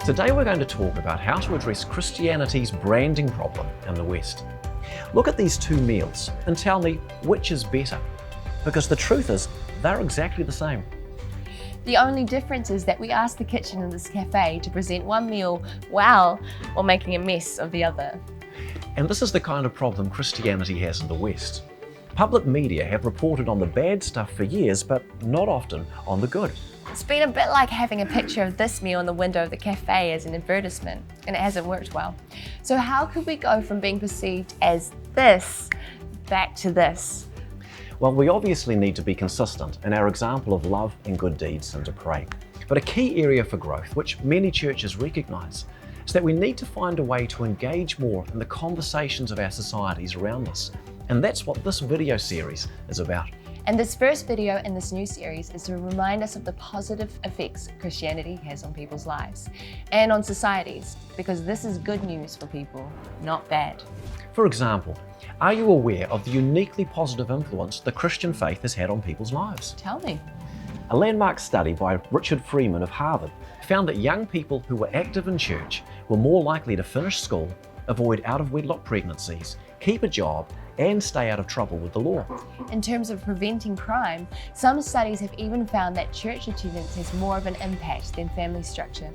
Today we're going to talk about how to address Christianity's branding problem in the West. Look at these two meals and tell me which is better, because the truth is they're exactly the same. The only difference is that we ask the kitchen in this cafe to present one meal well while making a mess of the other. And this is the kind of problem Christianity has in the West. Public media have reported on the bad stuff for years, but not often on the good. It's been a bit like having a picture of this meal in the window of the cafe as an advertisement, and it hasn't worked well. So how could we go from being perceived as this back to this? Well, we obviously need to be consistent in our example of love and good deeds and to pray. But a key area for growth, which many churches recognise, is that we need to find a way to engage more in the conversations of our societies around us. And that's what this video series is about. And this first video in this new series is to remind us of the positive effects Christianity has on people's lives and on societies, because this is good news for people, not bad. For example, are you aware of the uniquely positive influence the Christian faith has had on people's lives? Tell me. A landmark study by Richard Freeman of Harvard found that young people who were active in church were more likely to finish school, avoid out-of-wedlock pregnancies, keep a job, and stay out of trouble with the law. In terms of preventing crime, some studies have even found that church attendance has more of an impact than family structure.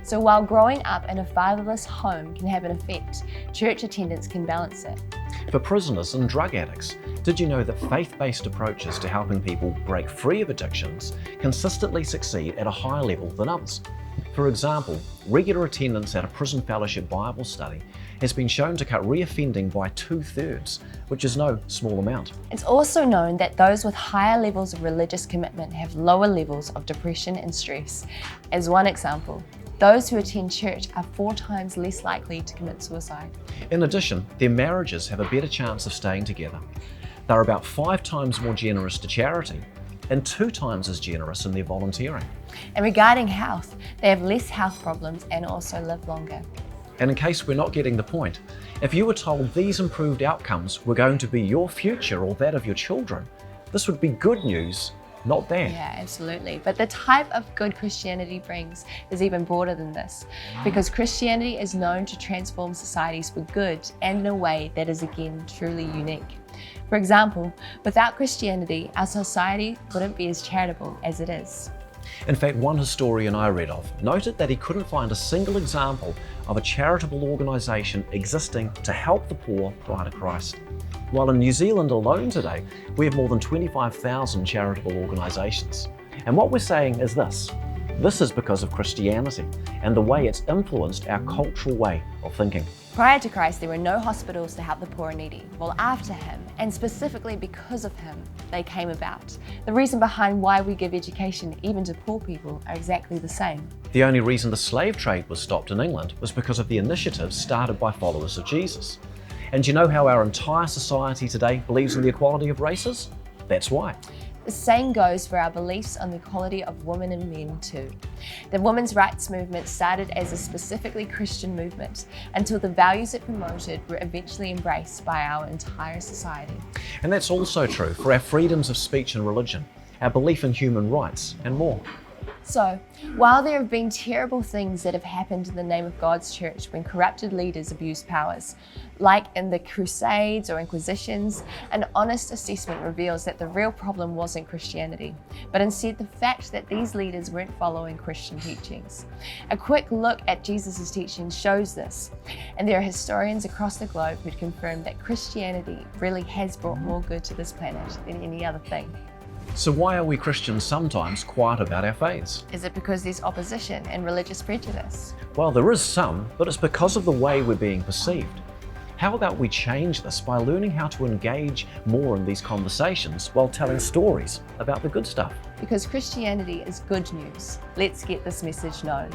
So while growing up in a fatherless home can have an effect, church attendance can balance it. For prisoners and drug addicts, did you know that faith-based approaches to helping people break free of addictions consistently succeed at a higher level than others? For example, regular attendance at a prison fellowship Bible study has been shown to cut reoffending by 2/3, which is no small amount. It's also known that those with higher levels of religious commitment have lower levels of depression and stress. As one example, those who attend church are 4 times less likely to commit suicide. In addition, their marriages have a better chance of staying together. They're about 5 times more generous to charity and 2 times as generous in their volunteering. And regarding health, they have less health problems and also live longer. And in case we're not getting the point, if you were told these improved outcomes were going to be your future or that of your children, this would be good news, not bad. Yeah, absolutely. But the type of good Christianity brings is even broader than this, because Christianity is known to transform societies for good and in a way that is again truly unique. For example, without Christianity, our society wouldn't be as charitable as it is. In fact, one historian I read of noted that he couldn't find a single example of a charitable organisation existing to help the poor prior to Christ. While in New Zealand alone today, we have more than 25,000 charitable organisations. And what we're saying is this is because of Christianity and the way it's influenced our cultural way of thinking. Prior to Christ, there were no hospitals to help the poor and needy. Well, after him, and specifically because of him, they came about. The reason behind why we give education even to poor people are exactly the same. The only reason the slave trade was stopped in England was because of the initiatives started by followers of Jesus. And do you know how our entire society today believes in the equality of races? That's why. The same goes for our beliefs on the equality of women and men too. The women's rights movement started as a specifically Christian movement until the values it promoted were eventually embraced by our entire society. And that's also true for our freedoms of speech and religion, our belief in human rights, and more. So, while there have been terrible things that have happened in the name of God's church when corrupted leaders abused powers, like in the Crusades or Inquisitions, an honest assessment reveals that the real problem wasn't Christianity, but instead the fact that these leaders weren't following Christian teachings. A quick look at Jesus' teachings shows this, and there are historians across the globe who confirm that Christianity really has brought more good to this planet than any other thing. So why are we Christians sometimes quiet about our faiths? Is it because there's opposition and religious prejudice? Well, there is some, but it's because of the way we're being perceived. How about we change this by learning how to engage more in these conversations while telling stories about the good stuff? Because Christianity is good news. Let's get this message known.